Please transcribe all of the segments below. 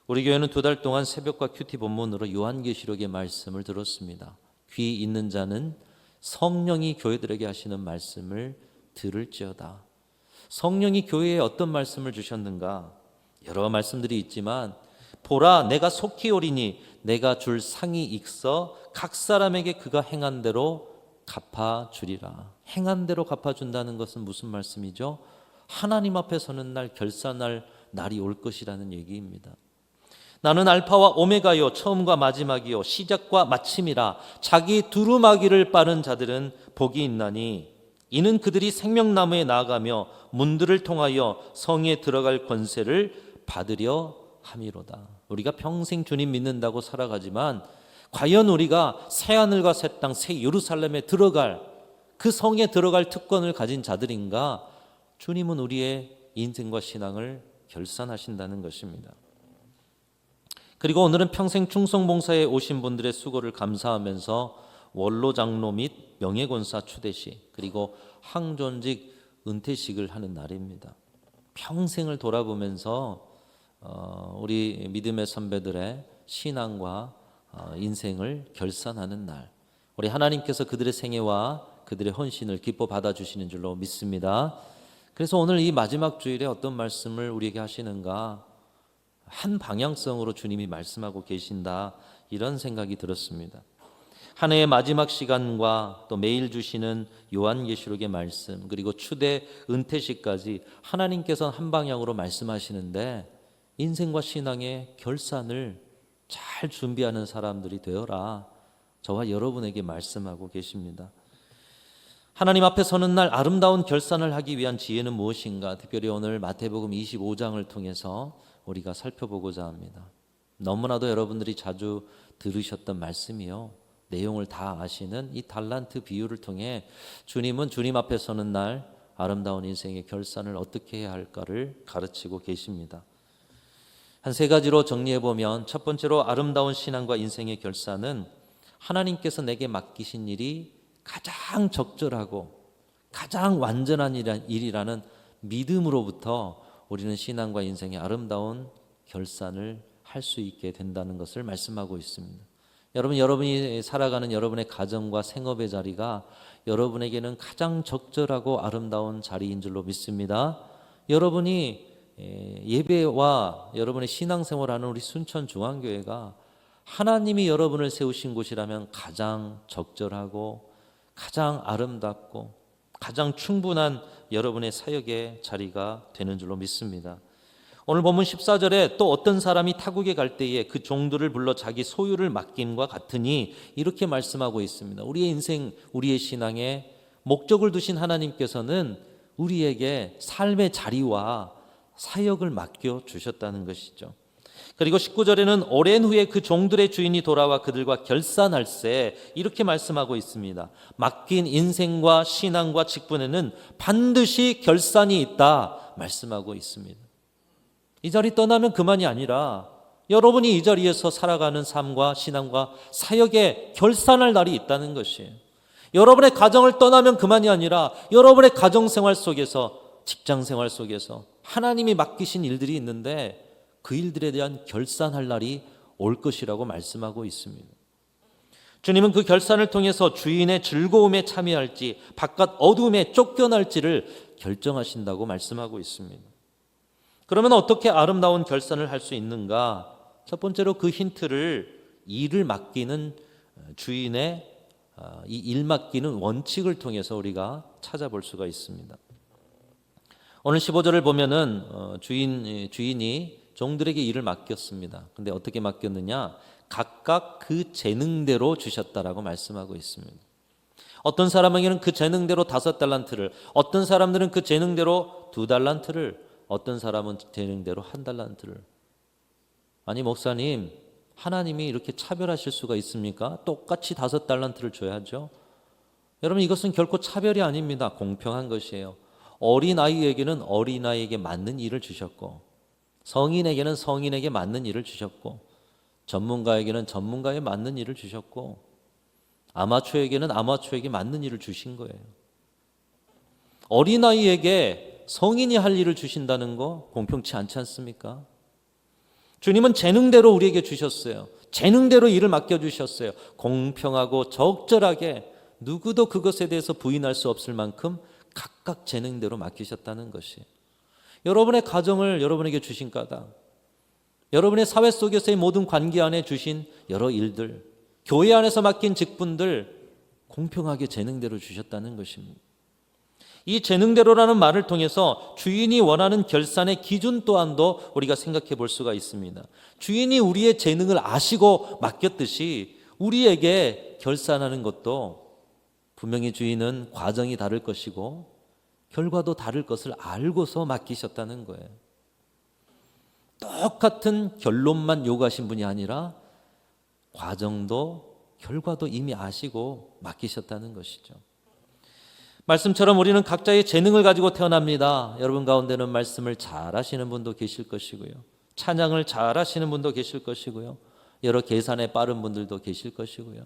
우리 교회는 2달 동안 새벽과 큐티 본문으로 요한계시록의 말씀을 들었습니다. 귀 있는 자는 성령이 교회들에게 하시는 말씀을 들을지어다. 성령이 교회에 어떤 말씀을 주셨는가? 여러 말씀들이 있지만 보라 내가 속히 오리니 내가 줄 상이 익서 각 사람에게 그가 행한 대로 갚아주리라. 행한 대로 갚아준다는 것은 무슨 말씀이죠? 하나님 앞에 서는 날, 결산할 날이 올 것이라는 얘기입니다. 나는 알파와 오메가요 처음과 마지막이요 시작과 마침이라. 자기 두루마기를 빠른 자들은 복이 있나니 이는 그들이 생명나무에 나아가며 문들을 통하여 성에 들어갈 권세를 받으려 함이로다. 우리가 평생 주님 믿는다고 살아가지만 과연 우리가 새하늘과 새 땅, 새 예루살렘에 들어갈, 그 성에 들어갈 특권을 가진 자들인가? 주님은 우리의 인생과 신앙을 결산하신다는 것입니다. 그리고 오늘은 평생 충성봉사에 오신 분들의 수고를 감사하면서 원로장로 및 명예권사 추대식, 그리고 항존직 은퇴식을 하는 날입니다. 평생을 돌아보면서 우리 믿음의 선배들의 신앙과 인생을 결산하는 날, 우리 하나님께서 그들의 생애와 그들의 헌신을 기뻐 받아주시는 줄로 믿습니다. 그래서 오늘 이 마지막 주일에 어떤 말씀을 우리에게 하시는가, 한 방향성으로 주님이 말씀하고 계신다, 이런 생각이 들었습니다. 한 해의 마지막 시간과 또 매일 주시는 요한계시록의 말씀, 그리고 추대 은퇴식까지 하나님께서는 한 방향으로 말씀하시는데 인생과 신앙의 결산을 잘 준비하는 사람들이 되어라, 저와 여러분에게 말씀하고 계십니다. 하나님 앞에 서는 날 아름다운 결산을 하기 위한 지혜는 무엇인가? 특별히 오늘 마태복음 25장을 통해서 우리가 살펴보고자 합니다. 너무나도 여러분들이 자주 들으셨던 말씀이요, 내용을 다 아시는 이 달란트 비유를 통해 주님은 주님 앞에 서는 날 아름다운 인생의 결산을 어떻게 해야 할까를 가르치고 계십니다. 한 3가지로 정리해보면, 첫 번째로 아름다운 신앙과 인생의 결산은 하나님께서 내게 맡기신 일이 가장 적절하고 가장 완전한 일이라는 믿음으로부터 우리는 신앙과 인생의 아름다운 결산을 할 수 있게 된다는 것을 말씀하고 있습니다. 여러분이 살아가는 여러분의 가정과 생업의 자리가 여러분에게는 가장 적절하고 아름다운 자리인 줄로 믿습니다. 여러분이 예배와 여러분의 신앙생활하는 우리 순천중앙교회가 하나님이 여러분을 세우신 곳이라면 가장 적절하고 가장 아름답고 가장 충분한 여러분의 사역의 자리가 되는 줄로 믿습니다. 오늘 본문 14절에 또 어떤 사람이 타국에 갈 때에 그 종들을 불러 자기 소유를 맡김과 같으니, 이렇게 말씀하고 있습니다. 우리의 인생, 우리의 신앙에 목적을 두신 하나님께서는 우리에게 삶의 자리와 사역을 맡겨 주셨다는 것이죠. 그리고 19절에는 오랜 후에 그 종들의 주인이 돌아와 그들과 결산할세, 이렇게 말씀하고 있습니다. 맡긴 인생과 신앙과 직분에는 반드시 결산이 있다 말씀하고 있습니다. 이 자리 떠나면 그만이 아니라 여러분이 이 자리에서 살아가는 삶과 신앙과 사역에 결산할 날이 있다는 것이에요. 여러분의 가정을 떠나면 그만이 아니라 여러분의 가정생활 속에서, 직장생활 속에서 하나님이 맡기신 일들이 있는데 그 일들에 대한 결산할 날이 올 것이라고 말씀하고 있습니다. 주님은 그 결산을 통해서 주인의 즐거움에 참여할지 바깥 어둠에 쫓겨날지를 결정하신다고 말씀하고 있습니다. 그러면 어떻게 아름다운 결산을 할 수 있는가? 첫 번째로 그 힌트를 일을 맡기는 주인의 이 일 맡기는 원칙을 통해서 우리가 찾아볼 수가 있습니다. 오늘 15절을 보면은 주인이 종들에게 일을 맡겼습니다. 근데 어떻게 맡겼느냐? 각각 그 재능대로 주셨다라고 말씀하고 있습니다. 어떤 사람에게는 그 재능대로 5달란트를, 어떤 사람들은 그 재능대로 2달란트를, 어떤 사람은 재능대로 1달란트를. 아니 목사님, 하나님이 이렇게 차별하실 수가 있습니까? 똑같이 5달란트를 줘야죠. 여러분, 이것은 결코 차별이 아닙니다. 공평한 것이에요. 어린아이에게는 어린아이에게 맞는 일을 주셨고, 성인에게는 성인에게 맞는 일을 주셨고, 전문가에게는 전문가에 맞는 일을 주셨고, 아마추어에게는 아마추어에게 맞는 일을 주신 거예요. 어린아이에게 성인이 할 일을 주신다는 거 공평치 않지 않습니까? 주님은 재능대로 우리에게 주셨어요. 재능대로 일을 맡겨주셨어요. 공평하고 적절하게 누구도 그것에 대해서 부인할 수 없을 만큼 각각 재능대로 맡기셨다는 것이, 여러분의 가정을 여러분에게 주신 까닭, 여러분의 사회 속에서의 모든 관계 안에 주신 여러 일들, 교회 안에서 맡긴 직분들 공평하게 재능대로 주셨다는 것입니다. 이 재능대로라는 말을 통해서 주인이 원하는 결산의 기준 또한도 우리가 생각해 볼 수가 있습니다. 주인이 우리의 재능을 아시고 맡겼듯이 우리에게 결산하는 것도 분명히 주인은 과정이 다를 것이고 결과도 다를 것을 알고서 맡기셨다는 거예요. 똑같은 결론만 요구하신 분이 아니라 과정도 결과도 이미 아시고 맡기셨다는 것이죠. 말씀처럼 우리는 각자의 재능을 가지고 태어납니다. 여러분 가운데는 말씀을 잘 하시는 분도 계실 것이고요, 찬양을 잘 하시는 분도 계실 것이고요, 여러 계산에 빠른 분들도 계실 것이고요,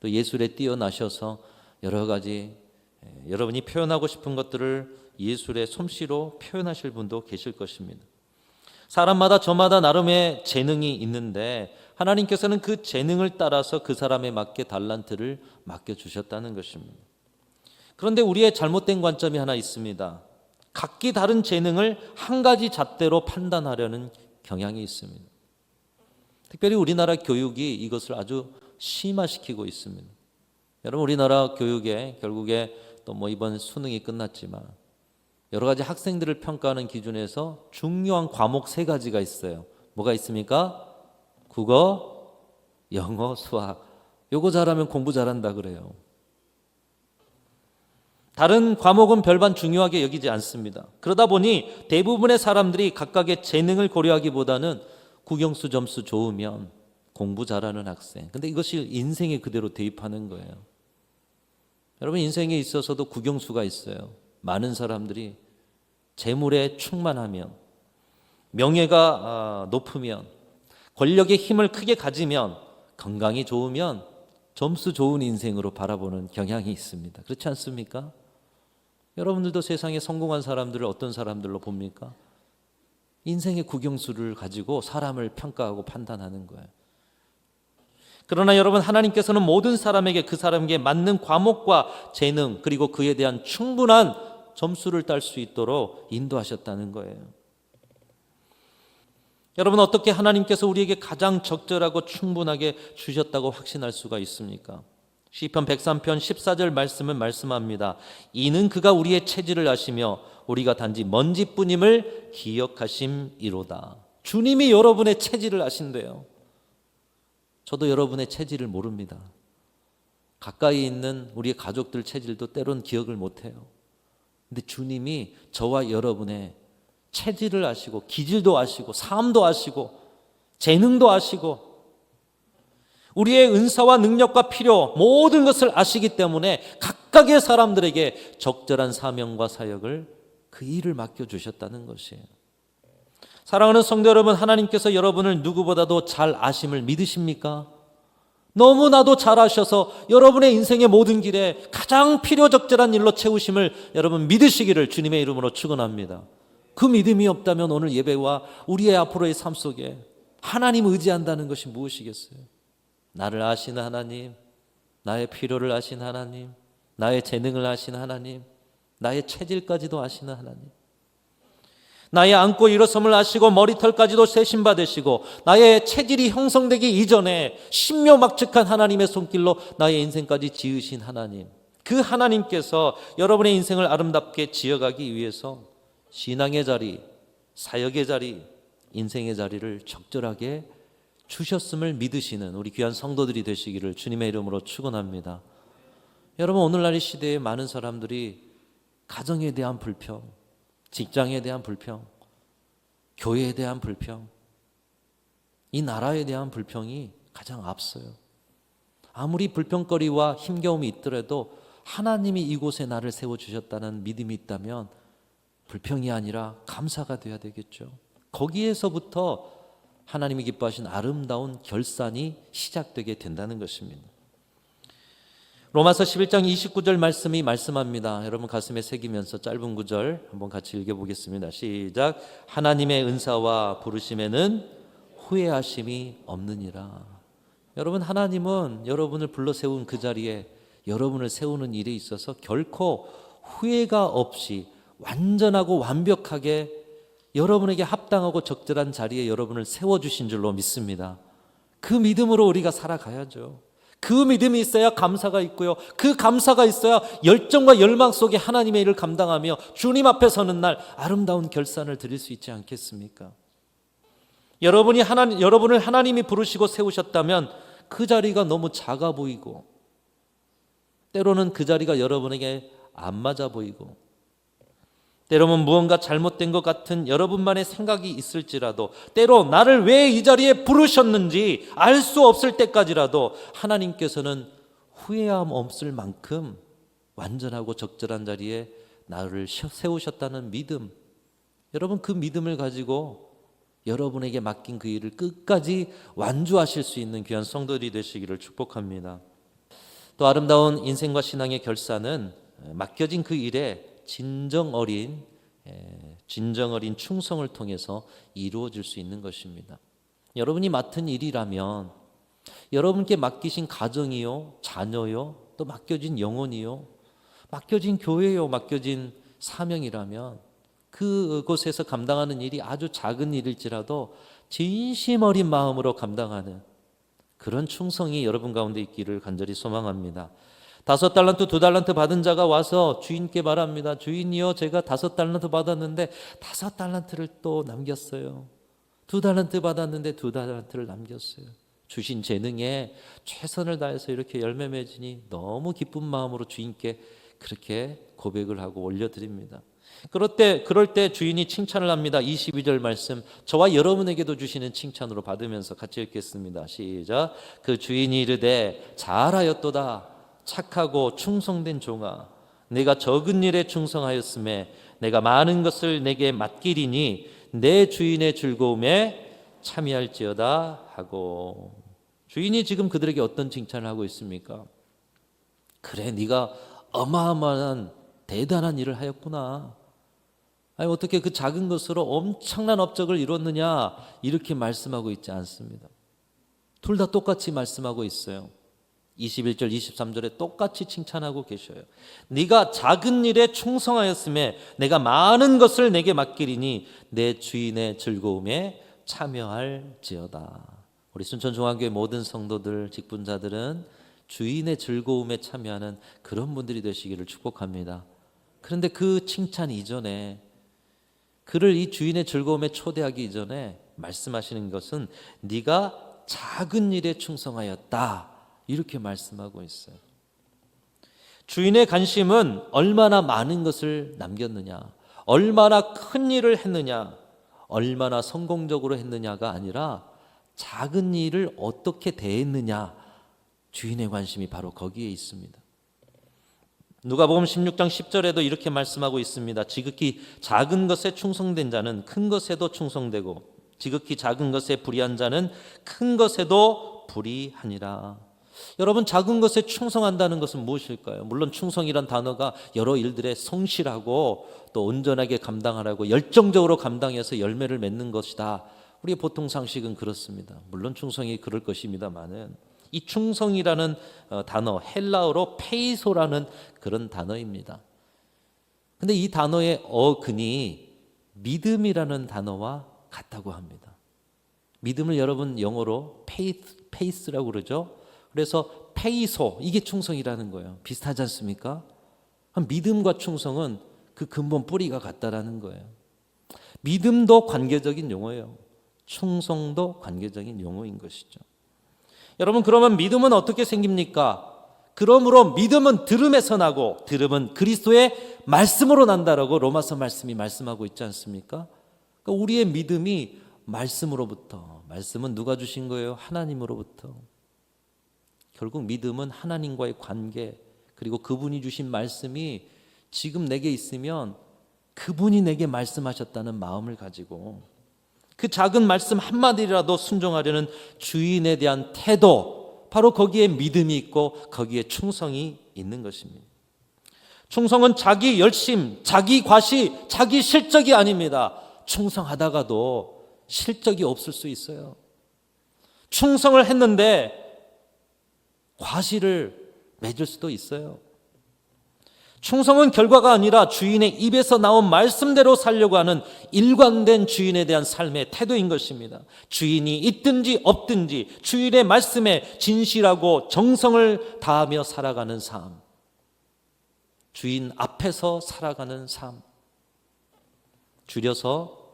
또 예술에 뛰어나셔서 여러 가지 여러분이 표현하고 싶은 것들을 예술의 솜씨로 표현하실 분도 계실 것입니다. 사람마다 저마다 나름의 재능이 있는데 하나님께서는 그 재능을 따라서 그 사람에 맞게 달란트를 맡겨주셨다는 것입니다. 그런데 우리의 잘못된 관점이 하나 있습니다. 각기 다른 재능을 한 가지 잣대로 판단하려는 경향이 있습니다. 특별히 우리나라 교육이 이것을 아주 심화시키고 있습니다. 여러분, 우리나라 교육에 결국에 또 이번 수능이 끝났지만 여러 가지 학생들을 평가하는 기준에서 중요한 과목 3가지가 있어요. 뭐가 있습니까? 국어, 영어, 수학. 요거 잘하면 공부 잘한다 그래요. 다른 과목은 별반 중요하게 여기지 않습니다. 그러다 보니 대부분의 사람들이 각각의 재능을 고려하기보다는 국영수 점수 좋으면 공부 잘하는 학생. 근데 이것이 인생에 그대로 대입하는 거예요. 여러분, 인생에 있어서도 국영수가 있어요. 많은 사람들이 재물에 충만하면, 명예가 높으면, 권력의 힘을 크게 가지면, 건강이 좋으면 점수 좋은 인생으로 바라보는 경향이 있습니다. 그렇지 않습니까? 여러분들도 세상에 성공한 사람들을 어떤 사람들로 봅니까? 인생의 국영수를 가지고 사람을 평가하고 판단하는 거예요. 그러나 여러분, 하나님께서는 모든 사람에게 그 사람에게 맞는 과목과 재능, 그리고 그에 대한 충분한 점수를 딸 수 있도록 인도하셨다는 거예요. 여러분, 어떻게 하나님께서 우리에게 가장 적절하고 충분하게 주셨다고 확신할 수가 있습니까? 시편 103편 14절 말씀은 말씀합니다. 이는 그가 우리의 체질을 아시며 우리가 단지 먼지뿐임을 기억하심이로다. 주님이 여러분의 체질을 아신대요. 저도 여러분의 체질을 모릅니다. 가까이 있는 우리의 가족들 체질도 때론 기억을 못해요. 근데 주님이 저와 여러분의 체질을 아시고 기질도 아시고 삶도 아시고 재능도 아시고 우리의 은사와 능력과 필요 모든 것을 아시기 때문에 각각의 사람들에게 적절한 사명과 사역을 그 일을 맡겨주셨다는 것이에요. 사랑하는 성도 여러분, 하나님께서 여러분을 누구보다도 잘 아심을 믿으십니까? 너무나도 잘 아셔서 여러분의 인생의 모든 길에 가장 필요적절한 일로 채우심을 여러분 믿으시기를 주님의 이름으로 축원합니다. 그 믿음이 없다면 오늘 예배와 우리의 앞으로의 삶 속에 하나님 의지한다는 것이 무엇이겠어요? 나를 아시는 하나님, 나의 필요를 아시는 하나님, 나의 재능을 아시는 하나님, 나의 체질까지도 아시는 하나님, 나의 앉고 일어섬을 아시고 머리털까지도 세심받으시고 나의 체질이 형성되기 이전에 신묘막측한 하나님의 손길로 나의 인생까지 지으신 하나님, 그 하나님께서 여러분의 인생을 아름답게 지어가기 위해서 신앙의 자리, 사역의 자리, 인생의 자리를 적절하게 주셨음을 믿으시는 우리 귀한 성도들이 되시기를 주님의 이름으로 축원합니다. 여러분, 오늘날의 시대에 많은 사람들이 가정에 대한 불평, 직장에 대한 불평, 교회에 대한 불평, 이 나라에 대한 불평이 가장 앞서요. 아무리 불평거리와 힘겨움이 있더라도 하나님이 이곳에 나를 세워주셨다는 믿음이 있다면 불평이 아니라 감사가 되어야 되겠죠. 거기에서부터 하나님이 기뻐하신 아름다운 결산이 시작되게 된다는 것입니다. 로마서 11장 29절 말씀이 말씀합니다. 여러분 가슴에 새기면서 짧은 구절 한번 같이 읽어보겠습니다. 시작. 하나님의 은사와 부르심에는 후회하심이 없느니라. 여러분, 하나님은 여러분을 불러 세운 그 자리에 여러분을 세우는 일에 있어서 결코 후회가 없이 완전하고 완벽하게 여러분에게 합당하고 적절한 자리에 여러분을 세워주신 줄로 믿습니다. 그 믿음으로 우리가 살아가야죠. 그 믿음이 있어야 감사가 있고요. 그 감사가 있어야 열정과 열망 속에 하나님의 일을 감당하며 주님 앞에 서는 날 아름다운 결산을 드릴 수 있지 않겠습니까? 여러분을 하나님이 부르시고 세우셨다면 그 자리가 너무 작아 보이고 때로는 그 자리가 여러분에게 안 맞아 보이고 때로는 무언가 잘못된 것 같은 여러분만의 생각이 있을지라도 때로 나를 왜 이 자리에 부르셨는지 알 수 없을 때까지라도 하나님께서는 후회함 없을 만큼 완전하고 적절한 자리에 나를 세우셨다는 믿음, 여러분 그 믿음을 가지고 여러분에게 맡긴 그 일을 끝까지 완주하실 수 있는 귀한 성도들이 되시기를 축복합니다. 또 아름다운 인생과 신앙의 결산은 맡겨진 그 일에 진정 어린 충성을 통해서 이루어질 수 있는 것입니다. 여러분이 맡은 일이라면 여러분께 맡기신 가정이요, 자녀요, 또 맡겨진 영혼이요, 맡겨진 교회요, 맡겨진 사명이라면 그곳에서 감당하는 일이 아주 작은 일일지라도 진심 어린 마음으로 감당하는 그런 충성이 여러분 가운데 있기를 간절히 소망합니다. 5달란트, 2달란트 받은 자가 와서 주인께 말합니다. 주인이요, 제가 5달란트 받았는데 5달란트를 또 남겼어요. 2달란트 받았는데 2달란트를 남겼어요. 주신 재능에 최선을 다해서 이렇게 열매 맺으니 너무 기쁜 마음으로 주인께 그렇게 고백을 하고 올려드립니다. 그럴 때 주인이 칭찬을 합니다. 22절 말씀, 저와 여러분에게도 주시는 칭찬으로 받으면서 같이 읽겠습니다. 시작. 그 주인이 이르되 잘하였도다 착하고 충성된 종아, 내가 적은 일에 충성하였음에 내가 많은 것을 내게 맡기리니 내 주인의 즐거움에 참여할지어다 하고, 주인이 지금 그들에게 어떤 칭찬을 하고 있습니까? 그래, 네가 어마어마한 대단한 일을 하였구나. 아니 어떻게 그 작은 것으로 엄청난 업적을 이뤘느냐, 이렇게 말씀하고 있지 않습니다. 둘 다 똑같이 말씀하고 있어요. 21절 23절에 똑같이 칭찬하고 계셔요. 네가 작은 일에 충성하였음에 내가 많은 것을 내게 맡기리니 내 주인의 즐거움에 참여할지어다. 우리 순천중앙교회 모든 성도들, 직분자들은 주인의 즐거움에 참여하는 그런 분들이 되시기를 축복합니다. 그런데 그 칭찬 이전에, 그를 이 주인의 즐거움에 초대하기 이전에 말씀하시는 것은 네가 작은 일에 충성하였다, 이렇게 말씀하고 있어요. 주인의 관심은 얼마나 많은 것을 남겼느냐, 얼마나 큰 일을 했느냐, 얼마나 성공적으로 했느냐가 아니라 작은 일을 어떻게 대했느냐, 주인의 관심이 바로 거기에 있습니다. 누가복음 16장 10절에도 이렇게 말씀하고 있습니다. 지극히 작은 것에 충성된 자는 큰 것에도 충성되고 지극히 작은 것에 불의한 자는 큰 것에도 불의하니라. 여러분, 작은 것에 충성한다는 것은 무엇일까요? 물론 충성이란 단어가 여러 일들에 성실하고 또 온전하게 감당하라고 열정적으로 감당해서 열매를 맺는 것이다. 우리의 보통 상식은 그렇습니다. 물론 충성이 그럴 것입니다만은 이 충성이라는 단어, 헬라어로 페이소라는 그런 단어입니다. 근데 이 단어의 어근이 믿음이라는 단어와 같다고 합니다. 믿음을 여러분 영어로 페이스라고 그러죠. 그래서 페이소, 이게 충성이라는 거예요. 비슷하지 않습니까? 믿음과 충성은 그 근본 뿌리가 같다라는 거예요. 믿음도 관계적인 용어예요. 충성도 관계적인 용어인 것이죠. 여러분, 그러면 믿음은 어떻게 생깁니까? 그러므로 믿음은 들음에서 나고 들음은 그리스도의 말씀으로 난다라고 로마서 말씀이 말씀하고 있지 않습니까? 그러니까 우리의 믿음이 말씀으로부터, 말씀은 누가 주신 거예요? 하나님으로부터. 결국 믿음은 하나님과의 관계, 그리고 그분이 주신 말씀이 지금 내게 있으면 그분이 내게 말씀하셨다는 마음을 가지고 그 작은 말씀 한마디라도 순종하려는 주인에 대한 태도, 바로 거기에 믿음이 있고 거기에 충성이 있는 것입니다. 충성은 자기 열심, 자기 과시, 자기 실적이 아닙니다. 충성하다가도 실적이 없을 수 있어요. 충성을 했는데 과실을 맺을 수도 있어요. 충성은 결과가 아니라 주인의 입에서 나온 말씀대로 살려고 하는 일관된 주인에 대한 삶의 태도인 것입니다. 주인이 있든지 없든지 주인의 말씀에 진실하고 정성을 다하며 살아가는 삶, 주인 앞에서 살아가는 삶, 줄여서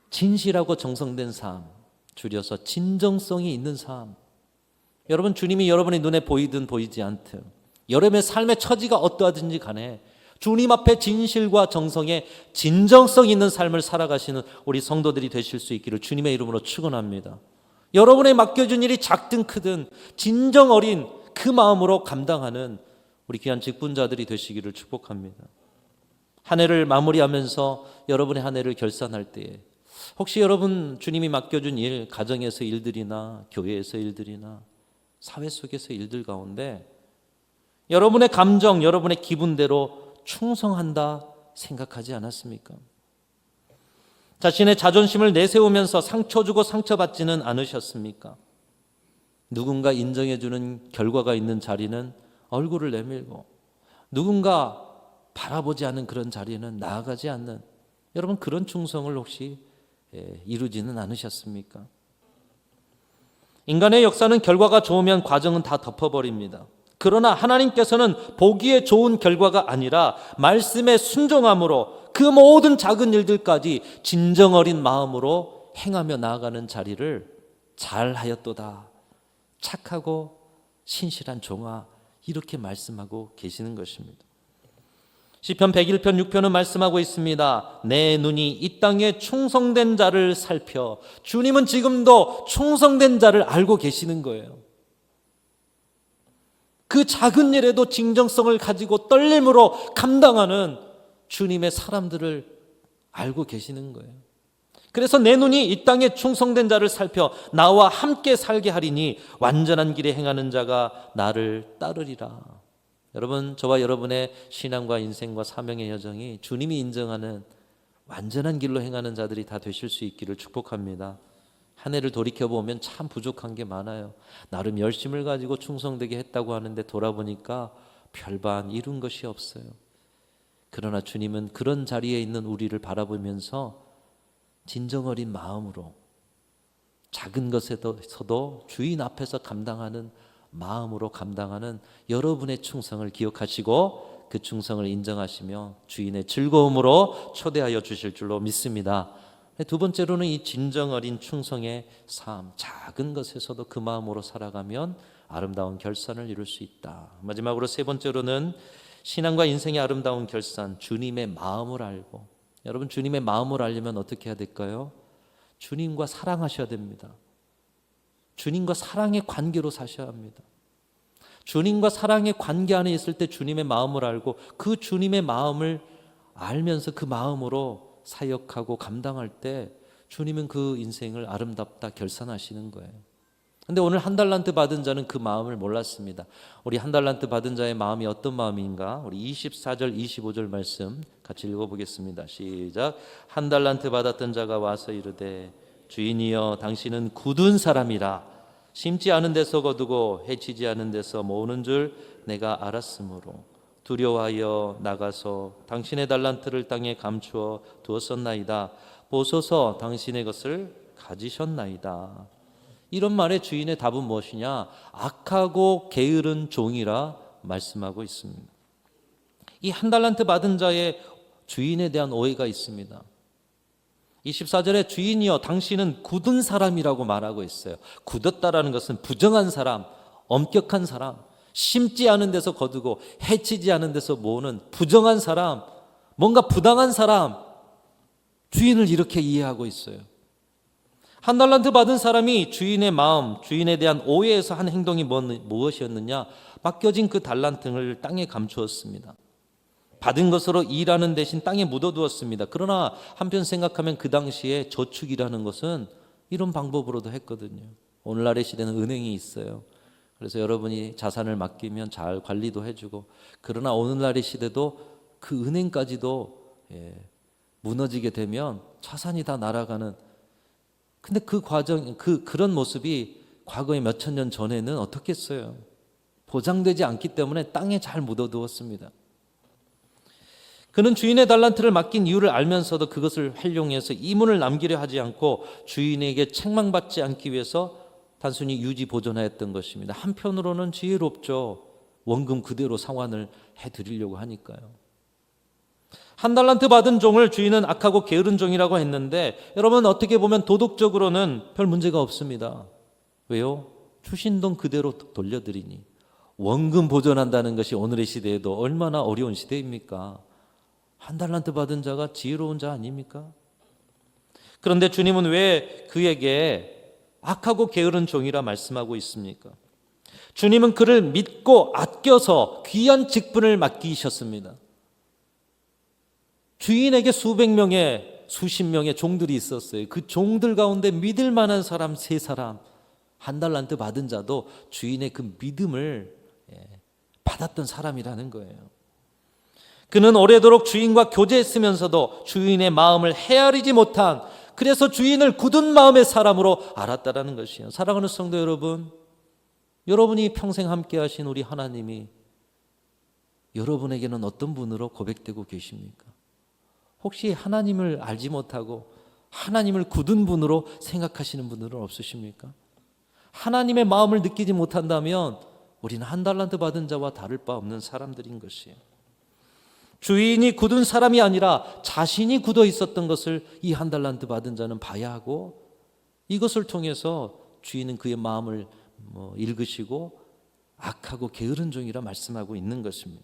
진실하고 정성된 삶, 줄여서 진정성이 있는 삶. 여러분, 주님이 여러분의 눈에 보이든 보이지 않든 여러분의 삶의 처지가 어떠하든지 간에 주님 앞에 진실과 정성의 진정성 있는 삶을 살아가시는 우리 성도들이 되실 수 있기를 주님의 이름으로 축원합니다. 여러분의 맡겨준 일이 작든 크든 진정 어린 그 마음으로 감당하는 우리 귀한 직분자들이 되시기를 축복합니다. 한 해를 마무리하면서 여러분의 한 해를 결산할 때에 혹시 여러분 주님이 맡겨준 일, 가정에서 일들이나 교회에서 일들이나 사회 속에서 일들 가운데 여러분의 감정, 여러분의 기분대로 충성한다 생각하지 않았습니까? 자신의 자존심을 내세우면서 상처 주고 상처받지는 않으셨습니까? 누군가 인정해주는 결과가 있는 자리는 얼굴을 내밀고 누군가 바라보지 않는 그런 자리에는 나아가지 않는 여러분 그런 충성을 혹시 이루지는 않으셨습니까? 인간의 역사는 결과가 좋으면 과정은 다 덮어버립니다. 그러나 하나님께서는 보기에 좋은 결과가 아니라 말씀에 순종함으로 그 모든 작은 일들까지 진정 어린 마음으로 행하며 나아가는 자리를 잘하였도다. 착하고 신실한 종아, 이렇게 말씀하고 계시는 것입니다. 시편 101편 6편은 말씀하고 있습니다. 내 눈이 이 땅에 충성된 자를 살펴. 주님은 지금도 충성된 자를 알고 계시는 거예요. 그 작은 일에도 진정성을 가지고 떨림으로 감당하는 주님의 사람들을 알고 계시는 거예요. 그래서 내 눈이 이 땅에 충성된 자를 살펴 나와 함께 살게 하리니 완전한 길에 행하는 자가 나를 따르리라. 여러분, 저와 여러분의 신앙과 인생과 사명의 여정이 주님이 인정하는 완전한 길로 행하는 자들이 다 되실 수 있기를 축복합니다. 한 해를 돌이켜보면 참 부족한 게 많아요. 나름 열심을 가지고 충성되게 했다고 하는데 돌아보니까 별반 이룬 것이 없어요. 그러나 주님은 그런 자리에 있는 우리를 바라보면서 진정 어린 마음으로 작은 것에서도 주인 앞에서 감당하는 마음으로 감당하는 여러분의 충성을 기억하시고 그 충성을 인정하시며 주인의 즐거움으로 초대하여 주실 줄로 믿습니다. 두 번째로는 이 진정 어린 충성의 삶, 작은 것에서도 그 마음으로 살아가면 아름다운 결산을 이룰 수 있다. 마지막으로 세 번째로는 신앙과 인생의 아름다운 결산, 주님의 마음을 알고. 여러분, 주님의 마음을 알려면 어떻게 해야 될까요? 주님과 사랑하셔야 됩니다. 주님과 사랑의 관계로 사셔야 합니다. 주님과 사랑의 관계 안에 있을 때 주님의 마음을 알고 그 주님의 마음을 알면서 그 마음으로 사역하고 감당할 때 주님은 그 인생을 아름답다 결산하시는 거예요. 근데 오늘 한 달란트 받은 자는 그 마음을 몰랐습니다. 우리 한 달란트 받은 자의 마음이 어떤 마음인가? 우리 24절 25절 말씀 같이 읽어보겠습니다. 시작. 한 달란트 받았던 자가 와서 이르되 주인이여 당신은 굳은 사람이라 심지 않은 데서 거두고 해치지 않은 데서 모으는 줄 내가 알았으므로 두려워하여 나가서 당신의 달란트를 땅에 감추어 두었었나이다. 보소서 당신의 것을 가지셨나이다. 이런 말의 주인의 답은 무엇이냐? 악하고 게으른 종이라 말씀하고 있습니다. 이 한 달란트 받은 자의 주인에 대한 오해가 있습니다. 24절에 주인이여 당신은 굳은 사람이라고 말하고 있어요. 굳었다라는 것은 부정한 사람, 엄격한 사람, 심지 않은 데서 거두고 해치지 않은 데서 모으는 부정한 사람, 뭔가 부당한 사람, 주인을 이렇게 이해하고 있어요. 한 달란트 받은 사람이 주인의 마음, 주인에 대한 오해에서 한 행동이 무엇이었느냐? 맡겨진 그 달란트를 땅에 감추었습니다. 받은 것으로 일하는 대신 땅에 묻어두었습니다. 그러나 한편 생각하면 그 당시에 저축이라는 것은 이런 방법으로도 했거든요. 오늘날의 시대는 은행이 있어요. 그래서 여러분이 자산을 맡기면 잘 관리도 해주고, 그러나 오늘날의 시대도 그 은행까지도 무너지게 되면 자산이 다 날아가는 근데 그 과정, 그런 모습이 과거에 몇천 년 전에는 어떻겠어요? 보장되지 않기 때문에 땅에 잘 묻어두었습니다. 그는 주인의 달란트를 맡긴 이유를 알면서도 그것을 활용해서 이문을 남기려 하지 않고 주인에게 책망받지 않기 위해서 단순히 유지 보존하였던 것입니다. 한편으로는 지혜롭죠. 원금 그대로 상환을 해드리려고 하니까요. 한 달란트 받은 종을 주인은 악하고 게으른 종이라고 했는데 여러분 어떻게 보면 도덕적으로는 별 문제가 없습니다. 왜요? 주신 돈 그대로 돌려드리니. 원금 보존한다는 것이 오늘의 시대에도 얼마나 어려운 시대입니까? 한 달란트 받은 자가 지혜로운 자 아닙니까? 그런데 주님은 왜 그에게 악하고 게으른 종이라 말씀하고 있습니까? 주님은 그를 믿고 아껴서 귀한 직분을 맡기셨습니다. 주인에게 수백 명의 수십 명의 종들이 있었어요. 그 종들 가운데 믿을 만한 사람 세 사람, 한 달란트 받은 자도 주인의 그 믿음을 받았던 사람이라는 거예요. 그는 오래도록 주인과 교제했으면서도 주인의 마음을 헤아리지 못한, 그래서 주인을 굳은 마음의 사람으로 알았다라는 것이에요. 사랑하는 성도 여러분, 여러분이 평생 함께 하신 우리 하나님이 여러분에게는 어떤 분으로 고백되고 계십니까? 혹시 하나님을 알지 못하고 하나님을 굳은 분으로 생각하시는 분들은 없으십니까? 하나님의 마음을 느끼지 못한다면 우리는 한 달란트 받은 자와 다를 바 없는 사람들인 것이에요. 주인이 굳은 사람이 아니라 자신이 굳어 있었던 것을 이 한 달란트 받은 자는 봐야 하고, 이것을 통해서 주인은 그의 마음을 읽으시고 악하고 게으른 종이라 말씀하고 있는 것입니다.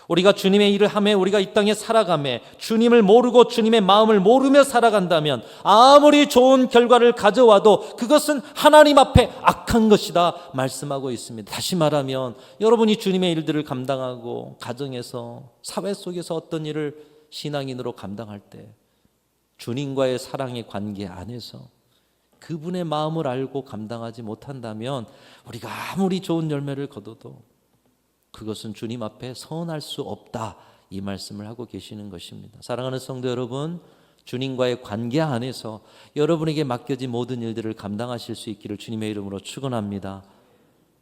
우리가 주님의 일을 하며 우리가 이 땅에 살아가며 주님을 모르고 주님의 마음을 모르며 살아간다면 아무리 좋은 결과를 가져와도 그것은 하나님 앞에 악한 것이다 말씀하고 있습니다. 다시 말하면 여러분이 주님의 일들을 감당하고 가정에서 사회 속에서 어떤 일을 신앙인으로 감당할 때 주님과의 사랑의 관계 안에서 그분의 마음을 알고 감당하지 못한다면 우리가 아무리 좋은 열매를 거둬도 그것은 주님 앞에 선할 수 없다, 이 말씀을 하고 계시는 것입니다. 사랑하는 성도 여러분, 주님과의 관계 안에서 여러분에게 맡겨진 모든 일들을 감당하실 수 있기를 주님의 이름으로 축원합니다.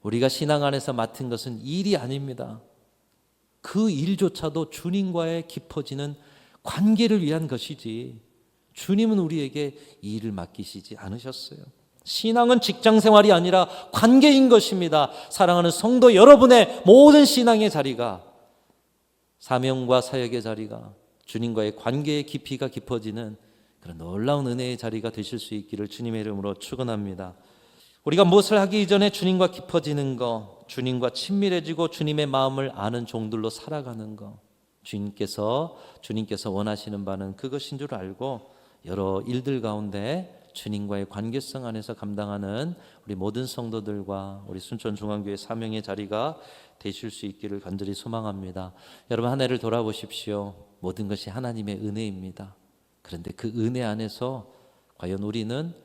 우리가 신앙 안에서 맡은 것은 일이 아닙니다. 그 일조차도 주님과의 깊어지는 관계를 위한 것이지 주님은 우리에게 이 일을 맡기시지 않으셨어요. 신앙은 직장 생활이 아니라 관계인 것입니다. 사랑하는 성도 여러분의 모든 신앙의 자리가, 사명과 사역의 자리가 주님과의 관계의 깊이가 깊어지는 그런 놀라운 은혜의 자리가 되실 수 있기를 주님의 이름으로 축원합니다. 우리가 무엇을 하기 이전에 주님과 깊어지는 것, 주님과 친밀해지고 주님의 마음을 아는 종들로 살아가는 것, 주님께서 원하시는 바는 그것인 줄 알고 여러 일들 가운데 주님과의 관계성 안에서 감당하는 우리 모든 성도들과 우리 순천중앙교회 사명의 자리가 되실 수 있기를 간절히 소망합니다. 여러분 한 해를 돌아보십시오. 모든 것이 하나님의 은혜입니다. 그런데 그 은혜 안에서 과연 우리는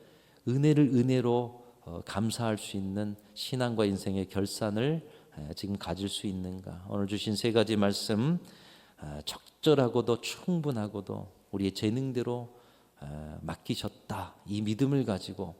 은혜를 은혜로 감사할 수 있는 신앙과 인생의 결산을 지금 가질 수 있는가? 오늘 주신 세 가지 말씀 적절하고도 충분하고도 우리의 재능대로 맡기셨다, 이 믿음을 가지고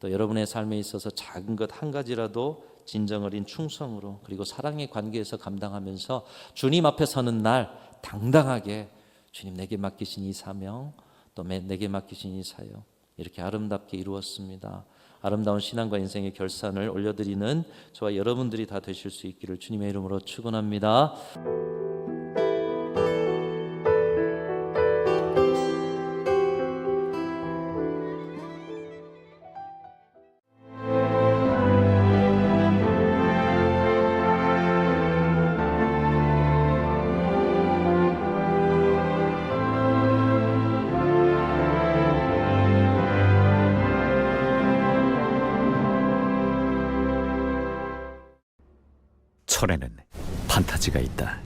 또 여러분의 삶에 있어서 작은 것 한 가지라도 진정 어린 충성으로 그리고 사랑의 관계에서 감당하면서 주님 앞에 서는 날 당당하게 주님 내게 맡기신 이 사명, 또 내게 맡기신 이 사역 이렇게 아름답게 이루었습니다. 아름다운 신앙과 인생의 결산을 올려드리는 저와 여러분들이 다 되실 수 있기를 주님의 이름으로 축원합니다. 철에는 판타지가 있다.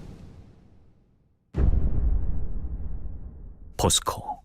포스코